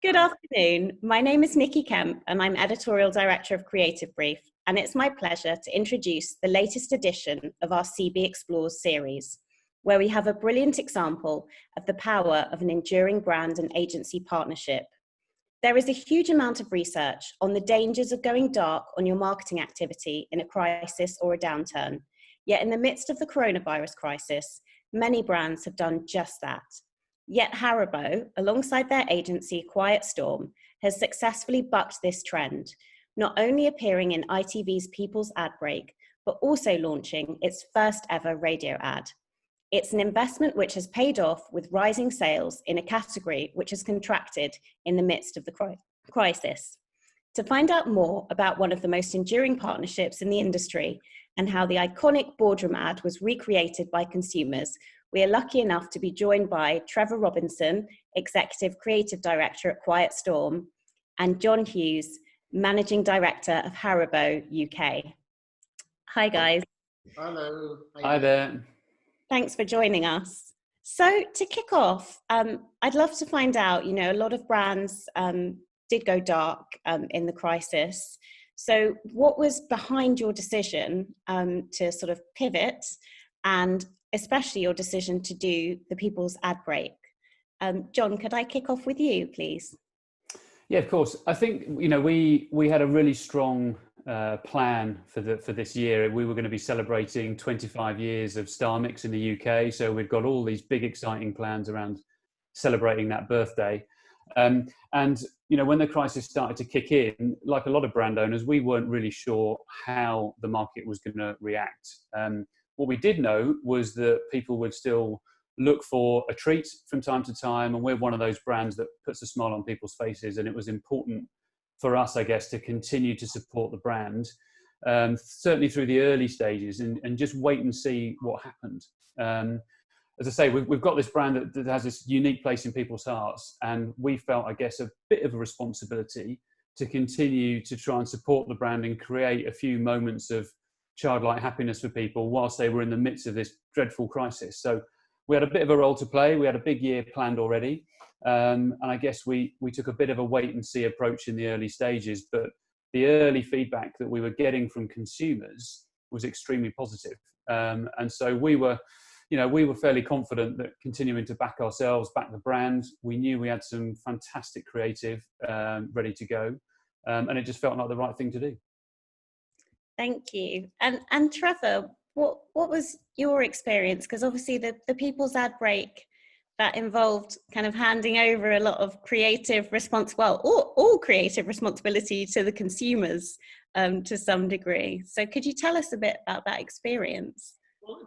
Good afternoon. My name is Kemp and I'm Editorial Director of Creativebrief, and it's my pleasure to introduce the latest edition of our CB Explores series, where we have a brilliant example of the power of an enduring brand and agency partnership. There is a huge amount of research on the dangers of going dark on your marketing activity in a crisis or a downturn. Yet in the midst of the coronavirus crisis, many brands have done just that. Yet Haribo, alongside their agency Quiet Storm, has successfully bucked this trend, not only appearing in ITV's People's Ad Break, but also launching its first ever radio ad. It's an investment which has paid off with rising sales in a category which has contracted in the midst of the crisis. To find out more about one of the most enduring partnerships in the industry and how the iconic boardroom ad was recreated by consumers, we are lucky enough to be joined by Trevor Robinson, Executive Creative Director at Quiet Storm, and John Hughes, Managing Director of Haribo UK. Hi guys. Hello. Hi there. Thanks for joining us. So to kick off, I'd love to find out, a lot of brands did go dark in the crisis. So what was behind your decision to sort of pivot, and especially your decision to do the People's Ad Break? John, could I kick off with you, please? Yeah, of course. I think, we had a really strong plan for this year. We were going to be celebrating 25 years of Star Mix in the UK. So we've got all these big, exciting plans around celebrating that birthday. And, when the crisis started to kick in, like a lot of brand owners, we weren't really sure how the market was going to react. What we did know was that people would still look for a treat from time to time, and we're one of those brands that puts a smile on people's faces, and it was important for us, I guess, to continue to support the brand, certainly through the early stages, and just wait and see what happened. As I say, we've got this brand that has this unique place in people's hearts, and we felt, I guess, a bit of a responsibility to continue to try and support the brand and create a few moments of childlike happiness for people whilst they were in the midst of this dreadful crisis. So we had a bit of a role to play. We had a big year planned already. And I guess we took a bit of a wait and see approach in the early stages, but the early feedback that we were getting from consumers was extremely positive. And so we were fairly confident that continuing to back ourselves, back the brand, we knew we had some fantastic creative ready to go. And it just felt like the right thing to do. Thank you. And Trevor, what was your experience? Because obviously the People's Ad Break, that involved kind of handing over a lot of creative all creative responsibility to the consumers to some degree. So could you tell us a bit about that experience? Well,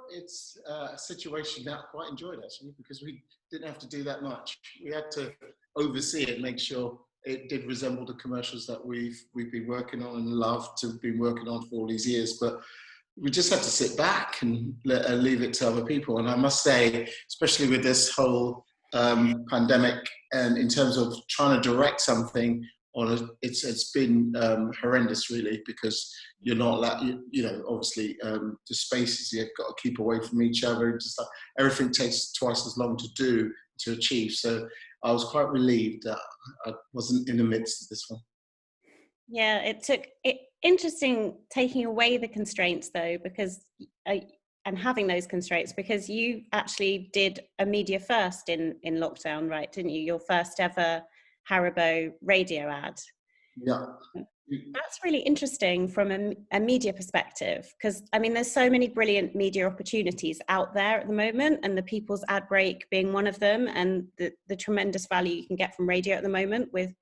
it's a situation that I quite enjoyed, actually, because we didn't have to do that much. We had to oversee it, make sure it did resemble the commercials that we've been working on and loved to have been working on for all these years. But we just had to sit back and leave it to other people. And I must say, especially with this whole pandemic, and in terms of trying to direct something it's been horrendous, really, because you're not allowed, obviously the spaces you've got to keep away from each other. Just like everything takes twice as long to achieve. So I was quite relieved that I wasn't in the midst of this one. Yeah, interesting taking away the constraints though, because and having those constraints, because you actually did a media first in lockdown, right? Didn't you? Your first ever Haribo radio ad. Yeah. That's really interesting from a media perspective, because there's so many brilliant media opportunities out there at the moment, and the People's Ad Break being one of them, and the tremendous value you can get from radio at the moment with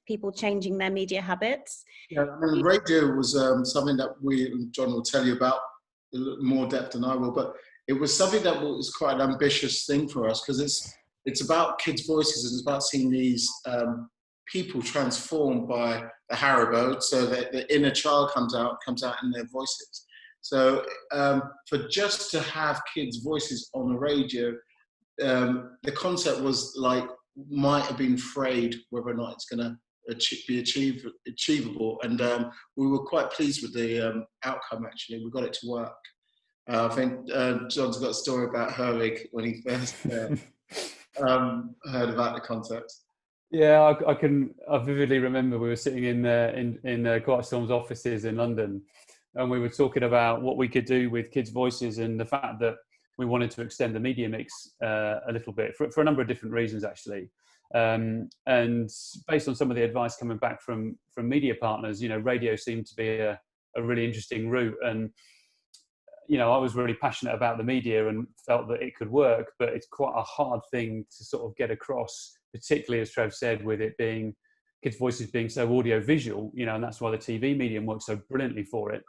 people changing their media habits. Yeah, radio was something that John will tell you about in more depth than I will, but it was something that was quite an ambitious thing for us, because it's about kids' voices, and it's about seeing these people transformed by the Haribo, so that the inner child comes out in their voices. So for just to have kids' voices on the radio, the concept was like, might have been frayed whether or not it's going to be achievable, and we were quite pleased with the outcome. Actually, we got it to work. I think John's got a story about Herwig when he first heard about the concept. Yeah, I vividly remember we were sitting in Quiet Storm's offices in London, and we were talking about what we could do with kids' voices and the fact that we wanted to extend the media mix a little bit for a number of different reasons, actually. And based on some of the advice coming back from media partners, radio seemed to be a really interesting route. And I was really passionate about the media and felt that it could work, but it's quite a hard thing to sort of get across, particularly as Trev said, with it being kids' voices being so audio visual, and that's why the TV medium works so brilliantly for it.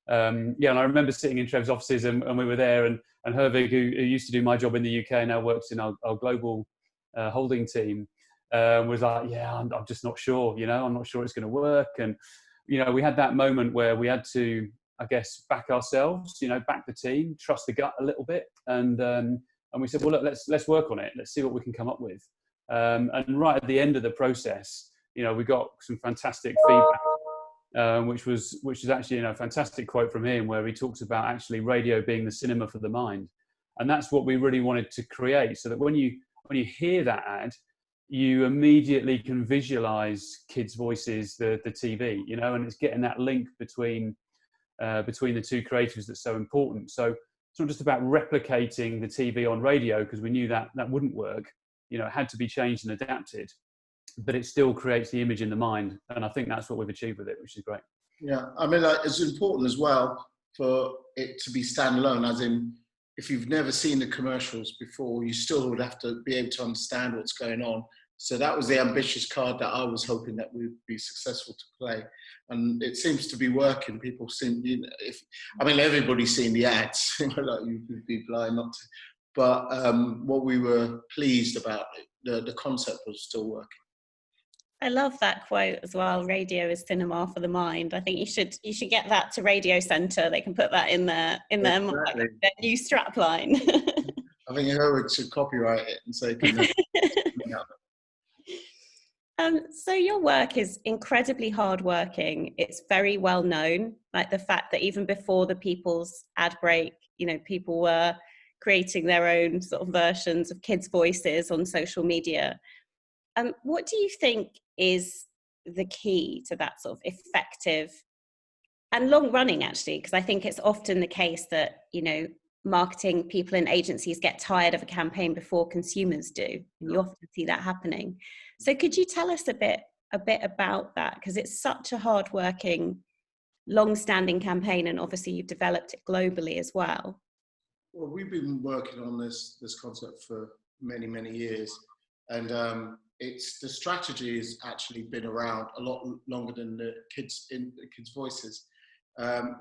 And I remember sitting in Trev's offices and we were there, and Hervig, who used to do my job in the UK, now works in our global holding team, was like, I'm just not sure, I'm not sure it's going to work. And, we had that moment where we had to, I guess, back ourselves, back the team, trust the gut a little bit. And we said, well, look, let's work on it. Let's see what we can come up with. And right at the end of the process, we got some fantastic feedback, which is actually a fantastic quote from him, where he talks about actually radio being the cinema for the mind. And that's what we really wanted to create, so that when you hear that ad, you immediately can visualize kids' voices, the TV, and it's getting that link between the two creatives that's so important. So it's not just about replicating the TV on radio, because we knew that wouldn't work. It had to be changed and adapted, but it still creates the image in the mind. And I think that's what we've achieved with it, which is great. Yeah, I mean, it's important as well for it to be standalone, as in, if you've never seen the commercials before, you still would have to be able to understand what's going on. So that was the ambitious card that I was hoping that we'd be successful to play. And it seems to be working. People seem, everybody's seen the ads, like you'd be blind not to. But what we were pleased about, the concept was still working. I love that quote as well. Radio is cinema for the mind. I think you should get that to Radio Centre. They can put that in their new strap line. I think Herwig should copyright it and say, so your work is incredibly hardworking. It's very well known, like the fact that even before the People's ad break, people were creating their own sort of versions of kids' voices on social media. What do you think is the key to that sort of effective and long running, actually? Because I think it's often the case that, marketing people and agencies get tired of a campaign before consumers do. And you often see that happening. So could you tell us a bit about that? Because it's such a hard-working, long-standing campaign, and obviously you've developed it globally as well. Well, we've been working on this concept for many, many years. And the strategy has actually been around a lot longer than the kids' voices,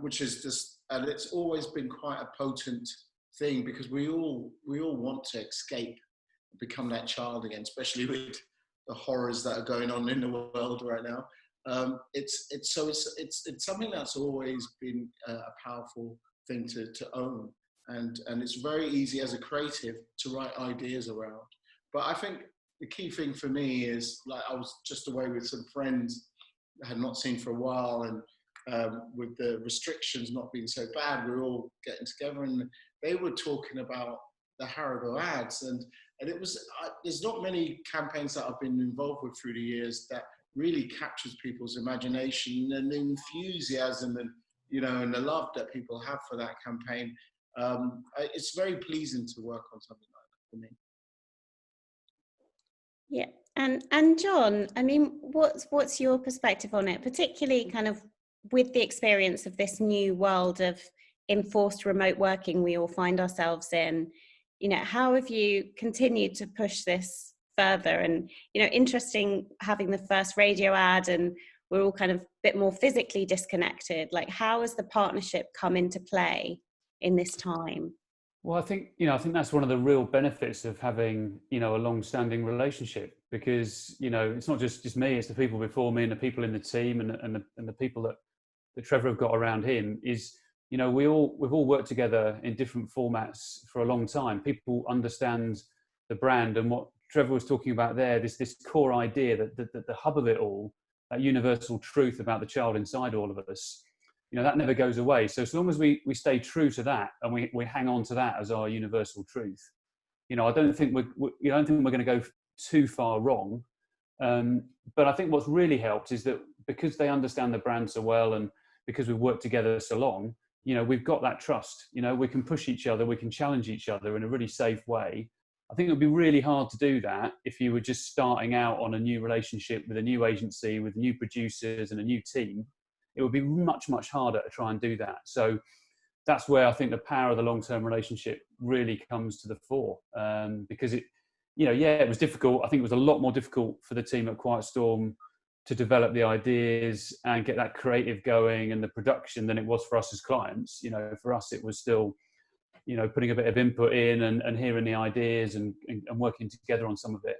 which is just, and it's always been quite a potent thing, because we all want to escape and become that child again, especially with the horrors that are going on in the world right now. It's something that's always been a powerful thing to own, and it's very easy as a creative to write ideas around. But I think the key thing for me is, like, I was just away with some friends I had not seen for a while, and with the restrictions not being so bad, we were all getting together, and they were talking about the Haribo ads, and it was, there's not many campaigns that I've been involved with through the years that really captures people's imagination and the enthusiasm and, and the love that people have for that campaign. It's very pleasing to work on something like that for me. Yeah, and John, I mean, what's your perspective on it, particularly kind of with the experience of this new world of enforced remote working we all find ourselves in? How have you continued to push this further? And, interesting having the first radio ad, and we're all kind of a bit more physically disconnected. Like, how has the partnership come into play in this time? Well, I think that's one of the real benefits of having, a long-standing relationship, because, it's not just me, it's the people before me and the people in the team and the people that Trevor have got around him. Is, we've all worked together in different formats for a long time. People understand the brand, and what Trevor was talking about there, this core idea that the hub of it all, that universal truth about the child inside all of us, that never goes away. So as long as we stay true to that, and we hang on to that as our universal truth, I don't think we're going to go too far wrong. But I think what's really helped is that because they understand the brand so well, and because we've worked together so long, we've got that trust. We can push each other, we can challenge each other in a really safe way. I think it would be really hard to do that if you were just starting out on a new relationship with a new agency, with new producers and a new team. It would be much, much harder to try and do that. So that's where I think the power of the long-term relationship really comes to the fore, because it was difficult. I think it was a lot more difficult for the team at Quiet Storm to develop the ideas and get that creative going and the production than it was for us as clients. For us, it was still, putting a bit of input in and hearing the ideas and working together on some of it.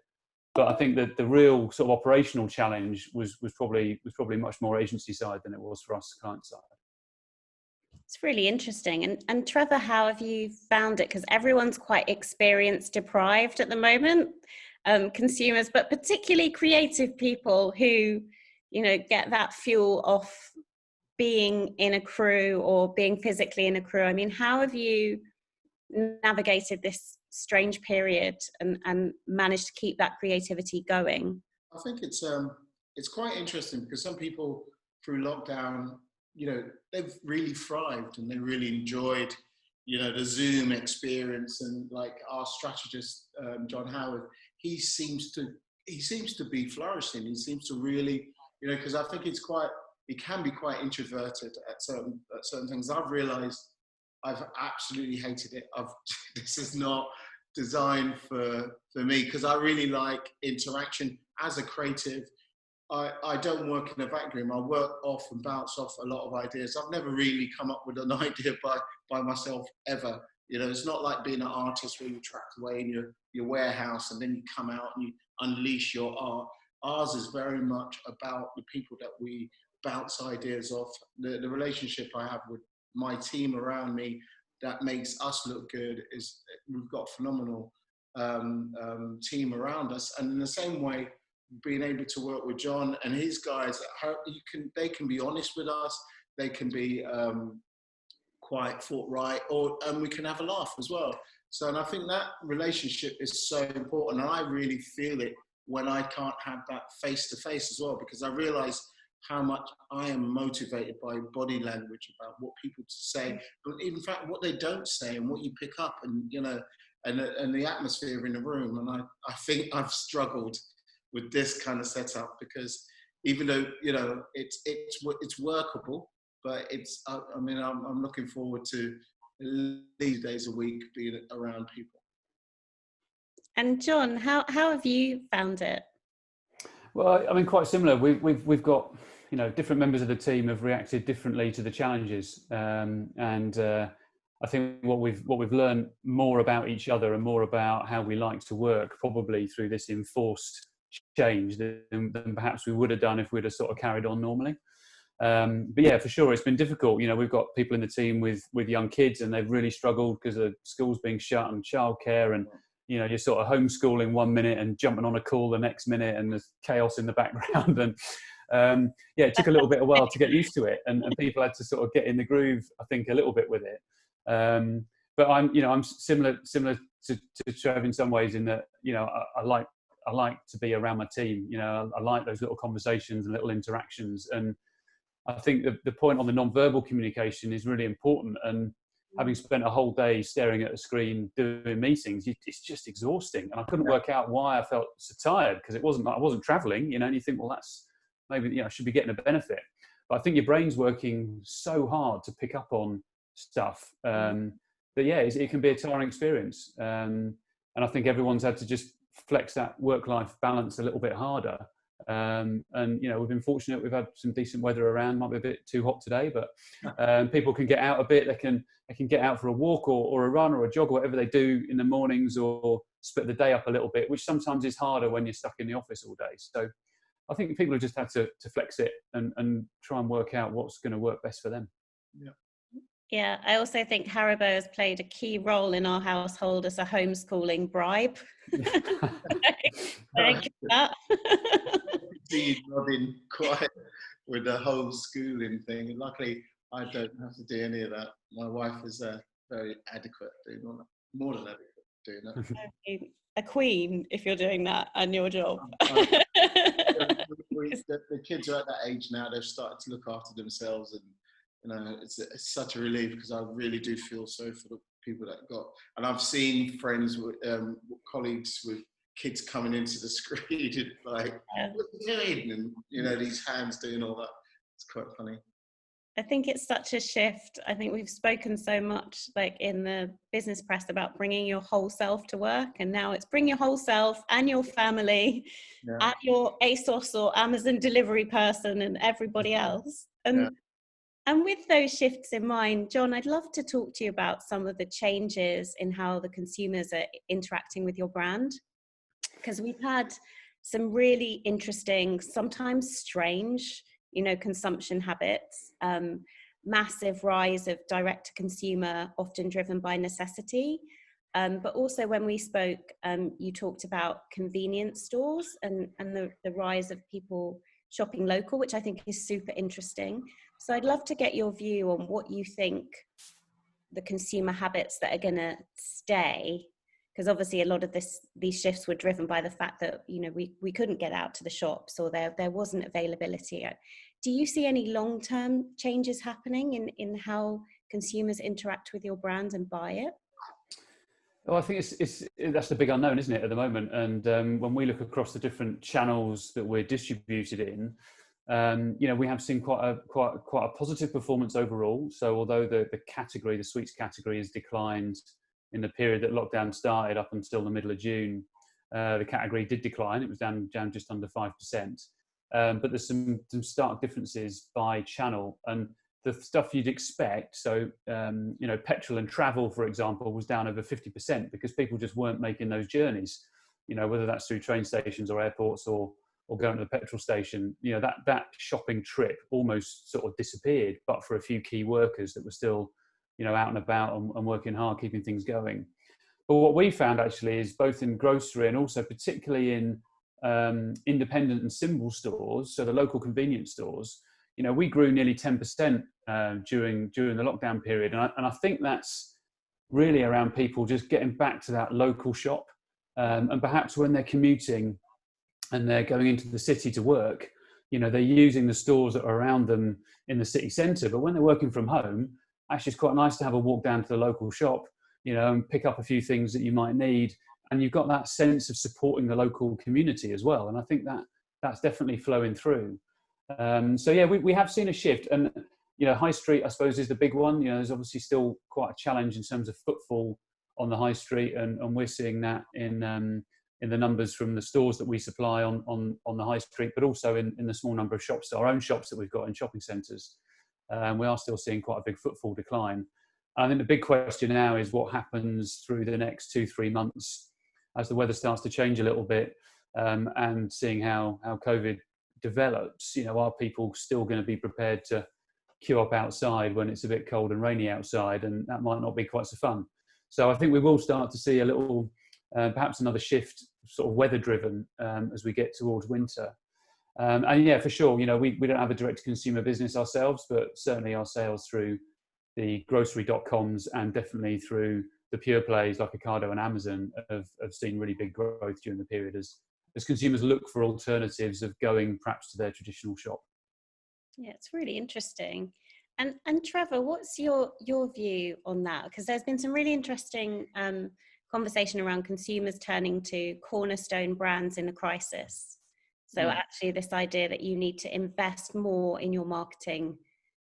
But I think that the real sort of operational challenge was probably much more agency side than it was for us client side. It's really interesting. And Trevor, how have you found it? Because everyone's quite experience deprived at the moment, consumers, but particularly creative people who, get that fuel off being in a crew or being physically in a crew. I mean, how have you navigated this strange period and managed to keep that creativity going? I think it's quite interesting because some people through lockdown, they've really thrived and they really enjoyed, the Zoom experience. And like our strategist, John Howard, he seems to be flourishing. He seems to really, because I think he can be quite introverted at certain things. I've realized I've absolutely hated it. This is not designed for me, because I really like interaction as a creative. I don't work in a vacuum. I work off and bounce off a lot of ideas. I've never really come up with an idea by myself ever. It's not like being an artist where you're trapped away in your warehouse and then you come out and you unleash your art. Ours is very much about the people that we bounce ideas off. The relationship I have with my team around me that makes us look good is we've got a phenomenal team around us. And in the same way, being able to work with John and his guys, they can be honest with us, they can be quite forthright, and we can have a laugh as well. So, and I think that relationship is so important, and I really feel it when I can't have that face to face as well, because I realize how much I am motivated by body language about what people say, but in fact what they don't say and what you pick up, and and the atmosphere in the room. And I think I've struggled with this kind of setup, because even though it's workable, but I'm looking forward to these days a week being around people. And John, how have you found it? Well, I mean, quite similar. We've got different members of the team have reacted differently to the challenges, and I think what we've learned more about each other and more about how we like to work probably through this enforced change than perhaps we would have done if we'd have sort of carried on normally. But yeah, for sure, it's been difficult. We've got people in the team with young kids, and they've really struggled because of schools being shut and childcare, and you're sort of homeschooling 1 minute and jumping on a call the next minute, and there's chaos in the background. And it took a little bit of while to get used to it, and people had to sort of get in the groove, I think, a little bit with it. But I'm similar to Trev in some ways, in that I like to be around my team. I like those little conversations and little interactions. And I think the point on the non-verbal communication is really important. And having spent a whole day staring at a screen doing meetings, it's just exhausting. And I couldn't work out why I felt so tired, because I wasn't traveling, and you think, well, that's maybe, I should be getting a benefit. But I think your brain's working so hard to pick up on stuff that, it can be a tiring experience. And I think everyone's had to just flex that work-life balance a little bit harder. And we've been fortunate. We've had some decent weather around. Might be a bit too hot today, but people can get out a bit. They can get out for a walk or a run or a jog or whatever they do in the mornings, or split the day up a little bit, which sometimes is harder when you're stuck in the office all day. So I think people have just had to flex it and try and work out what's going to work best for them. Yeah, I also think Haribo has played a key role in our household as a homeschooling bribe. Thank you for that. See you nodding quiet with the homeschooling thing. And luckily, I don't have to do any of that. My wife is very adequate, doing more than adequate. doing that. A queen if you're doing that and your job. The kids are at that age now, they've started to look after themselves, and it's such a relief, because I really do feel so for the people that got, and I've seen friends with colleagues with kids coming into the screen and like, what are you doing? And these hands doing all that. It's quite funny. I think it's such a shift. I think we've spoken so much, like in the business press, about bringing your whole self to work, and now it's bring your whole self and your family and your ASOS or Amazon delivery person and everybody else. And with those shifts in mind, John, I'd love to talk to you about some of the changes in how the consumers are interacting with your brand, because we've had some really interesting, sometimes strange, consumption habits, massive rise of direct to consumer, often driven by necessity. But also when we spoke, you talked about convenience stores and the rise of people shopping local, which I think is super interesting. So I'd love to get your view on what you think the consumer habits that are going to stay, because obviously a lot of these shifts were driven by the fact that we couldn't get out to the shops, or there wasn't availability. Do you see any long-term changes happening in how consumers interact with your brand and buy it? Well, I think that's the big unknown, isn't it, at the moment? And when we look across the different channels that we're distributed in, we have seen quite a positive performance overall. So although the category, the sweets category, has declined in the period that lockdown started up until the middle of June, the category did decline. It was down just under 5%. But there's some stark differences by channel, and the stuff you'd expect. So, petrol and travel, for example, was down over 50% because people just weren't making those journeys, whether that's through train stations or airports or going to the petrol station. That shopping trip almost sort of disappeared, but for a few key workers that were still, out and about and working hard, keeping things going. But what we found actually is both in grocery and also particularly in independent and symbol stores, so the local convenience stores, we grew nearly 10% during the lockdown period. And I think that's really around people just getting back to that local shop. And perhaps when they're commuting and they're going into the city to work, they're using the stores that are around them in the city centre. But when they're working from home, actually it's quite nice to have a walk down to the local shop, and pick up a few things that you might need. And you've got that sense of supporting the local community as well. And I think that's definitely flowing through. We have seen a shift, and high street, I suppose, is the big one. There's obviously still quite a challenge in terms of footfall on the high street, and we're seeing that in the numbers from the stores that we supply on the high street, but also in the small number of shops, our own shops that we've got in shopping centres. We are still seeing quite a big footfall decline. I think the big question now is what happens through the next 2-3 months as the weather starts to change a little bit, and seeing how COVID develops. Are people still going to be prepared to queue up outside when it's a bit cold and rainy outside? And that might not be quite so fun. So I think we will start to see a little, perhaps another shift, sort of weather driven, as we get towards winter. For sure, we don't have a direct consumer business ourselves, but certainly our sales through the grocery.coms and definitely through the pure plays like Ocado and Amazon have seen really big growth during the period as consumers look for alternatives of going perhaps to their traditional shop. Yeah, it's really interesting. And Trevor, what's your view on that? Because there's been some really interesting conversation around consumers turning to cornerstone brands in a crisis. So actually this idea that you need to invest more in your marketing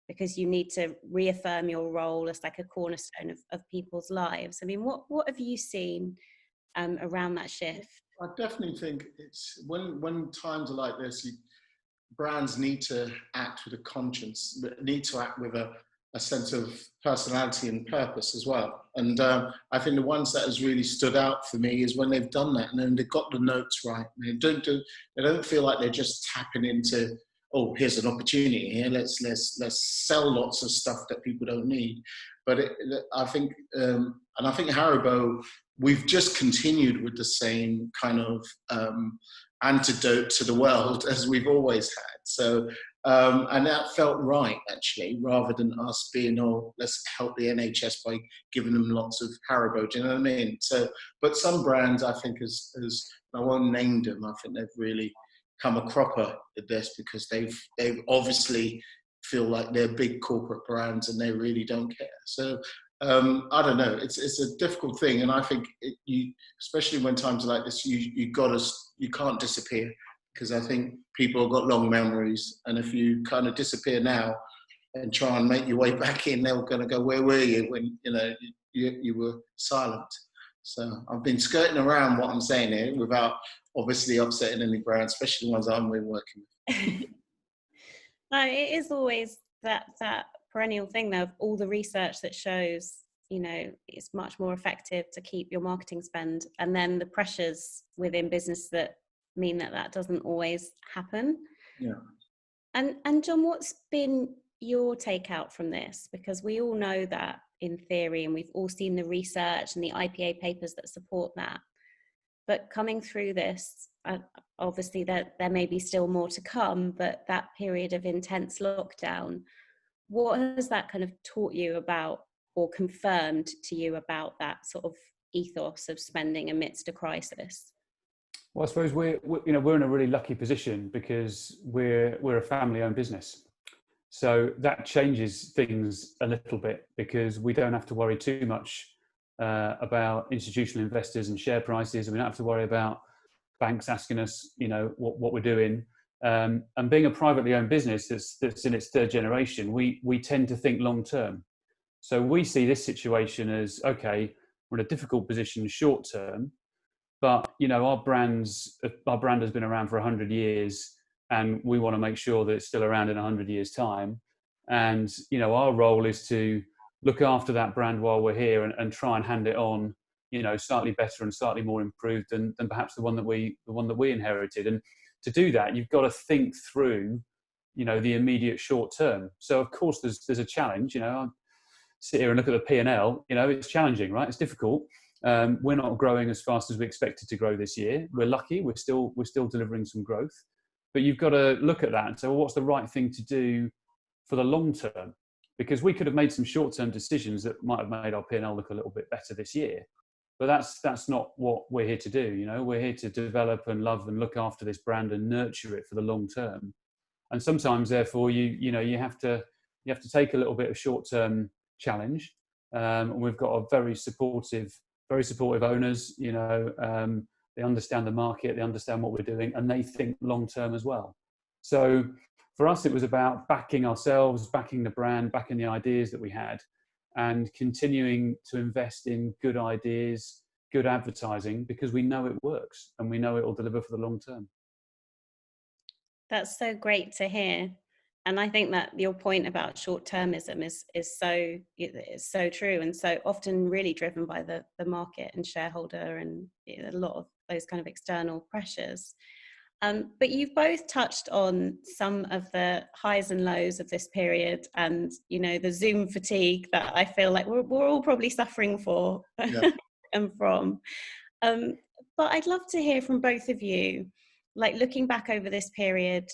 because you need to reaffirm your role as like a cornerstone of people's lives. I mean, what have you seen around that shift? I definitely think it's when times are like this, brands need to act with a conscience, need to act with a sense of personality and purpose as well. And I think the ones that has really stood out for me is when they've done that and then they've got the notes right. They don't feel like they're just tapping into, oh, here's an opportunity here. Let's sell lots of stuff that people don't need. But I think Haribo, we've just continued with the same kind of antidote to the world as we've always had. So And that felt right, actually, rather than us being, oh, let's help the NHS by giving them lots of Haribo. Do you know what I mean? So, but some brands, I think, as I won't name them, I think they've really come a cropper at this, because they've obviously feel like they're big corporate brands and they really don't care. So I don't know. It's a difficult thing, and I think you, especially when times like this, you can't disappear, because I think people have got long memories, and if you kind of disappear now and try and make your way back in, they're going to go, where were you when you were silent? So I've been skirting around what I'm saying here without obviously upsetting any brands, especially the ones I'm working with. No, it is always that perennial thing, though, of all the research that shows, it's much more effective to keep your marketing spend, and then the pressures within business that mean that doesn't always happen. Yeah. And John, what's been your takeout from this? Because we all know that in theory, and we've all seen the research and the IPA papers that support that. But coming through this, obviously there may be still more to come, but that period of intense lockdown, what has that kind of taught you about, or confirmed to you about, that sort of ethos of spending amidst a crisis? Well, I suppose we're in a really lucky position, because we're a family-owned business. So that changes things a little bit, because we don't have to worry too much about institutional investors and share prices, and we don't have to worry about banks asking us, what we're doing. And being a privately owned business that's in its third generation, we tend to think long term. So we see this situation as, okay, we're in a difficult position short term, but our brand has been around for 100 years, and we want to make sure that it's still around in 100 years' time. And our role is to look after that brand while we're here, and try and hand it on, slightly better and slightly more improved than perhaps the one that we inherited. And to do that, you've got to think through, the immediate short term. So of course there's a challenge. I sit here and look at the P&L. It's challenging, right? It's difficult. We're not growing as fast as we expected to grow this year. We're lucky. We're still delivering some growth. But you've got to look at that and say, well, what's the right thing to do for the long term? Because we could have made some short-term decisions that might have made our P&L look a little bit better this year. But that's not what we're here to do. We're here to develop and love and look after this brand and nurture it for the long term. And sometimes, therefore, you have to take a little bit of short-term challenge. And we've got a very supportive owners. They understand the market, they understand what we're doing, and they think long term as well. So for us, it was about backing ourselves, backing the brand, backing the ideas that we had, and continuing to invest in good ideas, good advertising, because we know it works and we know it will deliver for the long term. That's so great to hear. And I think that your point about short-termism is so true, and so often really driven by the market and shareholder, and a lot of those kind of external pressures. But you've both touched on some of the highs and lows of this period, and the Zoom fatigue that I feel like we're all probably suffering for. Yeah. And from. But I'd love to hear from both of you, like looking back over this period,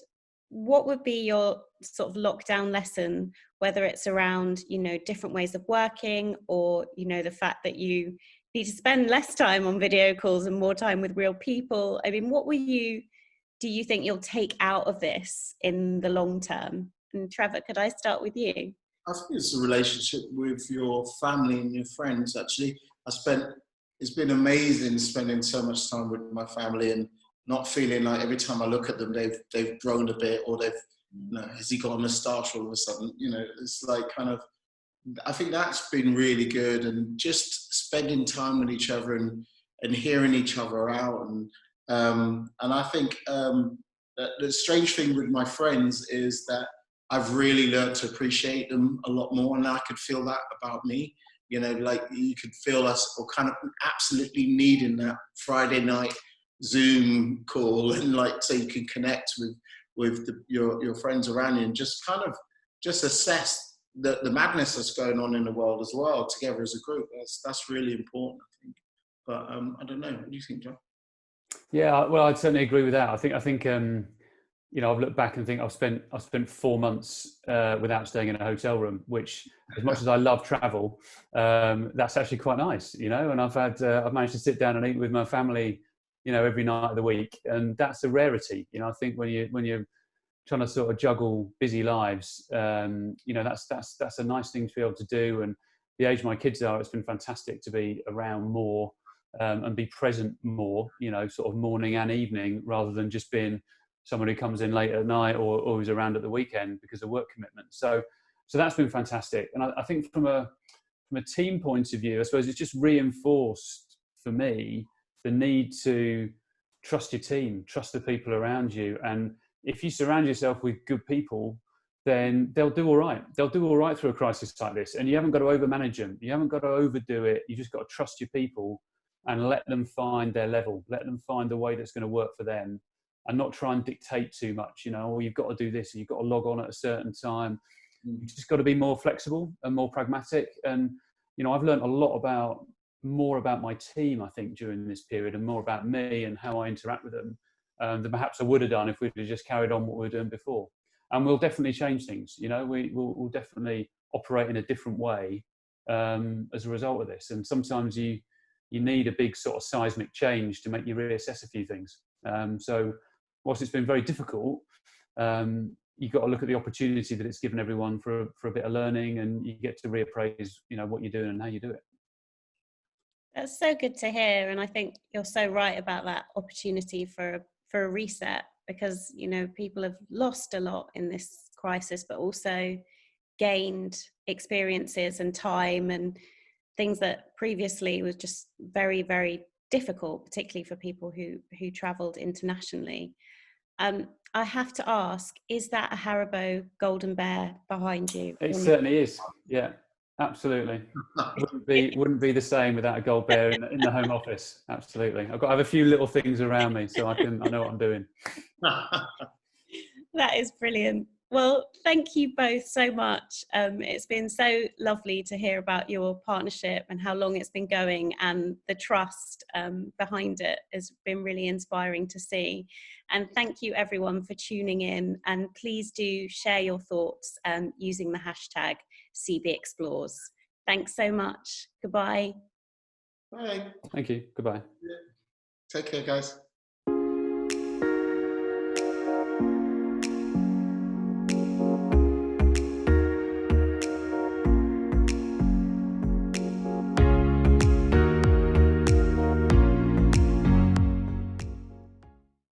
what would be your sort of lockdown lesson, whether it's around, different ways of working, or, the fact that you need to spend less time on video calls and more time with real people? I mean, what do you think you'll take out of this in the long term? And Trevor, could I start with you? I think it's a relationship with your family and your friends, actually. It's been amazing spending so much time with my family, and not feeling like every time I look at them, they've grown a bit, or has he got a moustache all of a sudden? It's like kind of, I think that's been really good, and just spending time with each other and hearing each other out. And I think the strange thing with my friends is that I've really learned to appreciate them a lot more, and I could feel that about me. Like you could feel us or kind of absolutely needing that Friday night Zoom call, and like so you can connect with your friends around you, and just kind of assess the madness that's going on in the world as well together as a group. That's really important, I think. But I don't know. What do you think, John? Yeah, well, I'd certainly agree with that. I think I've looked back and think I've spent 4 months without staying in a hotel room, which, as much as I love travel, that's actually quite nice, and I've managed to sit down and eat with my family, every night of the week, and that's a rarity. I think when you're trying to sort of juggle busy lives, that's a nice thing to be able to do. And the age my kids are, it's been fantastic to be around more and be present more, sort of morning and evening, rather than just being someone who comes in late at night or who's around at the weekend because of work commitments. So that's been fantastic. And I think from a team point of view, I suppose it's just reinforced for me the need to trust your team, trust the people around you. And if you surround yourself with good people, then they'll do all right. They'll do all right through a crisis like this. And you haven't got to overmanage them. You haven't got to overdo it. You just got to trust your people and let them find their level. Let them find the way that's going to work for them, and not try and dictate too much, or you've got to do this, or you've got to log on at a certain time. You've just got to be more flexible and more pragmatic. And, I've learned a lot more about my team, I think, during this period, and more about me and how I interact with them than perhaps I would have done if we'd have just carried on what we were doing before. And we'll definitely change things. We'll definitely operate in a different way as a result of this. And sometimes you need a big sort of seismic change to make you reassess a few things. So whilst it's been very difficult, you've got to look at the opportunity that it's given everyone for a bit of learning, and you get to reappraise, what you're doing and how you do it. That's so good to hear. And I think you're so right about that opportunity for a reset, because, people have lost a lot in this crisis, but also gained experiences and time and things that previously was just very, very difficult, particularly for people who travelled internationally. I have to ask, is that a Haribo Golden Bear behind you? It certainly is. Yeah, absolutely. Wouldn't be the same without a gold bear in the home office. Absolutely. I have a few little things around me, so I know what I'm doing. That is brilliant. Well, thank you both so much. It's been so lovely to hear about your partnership and how long it's been going, and the trust behind it has been really inspiring to see. And thank you everyone for tuning in, and please do share your thoughts using the hashtag CB Explores. Thanks so much. Goodbye. Bye. Thank you. Goodbye. Take care, guys.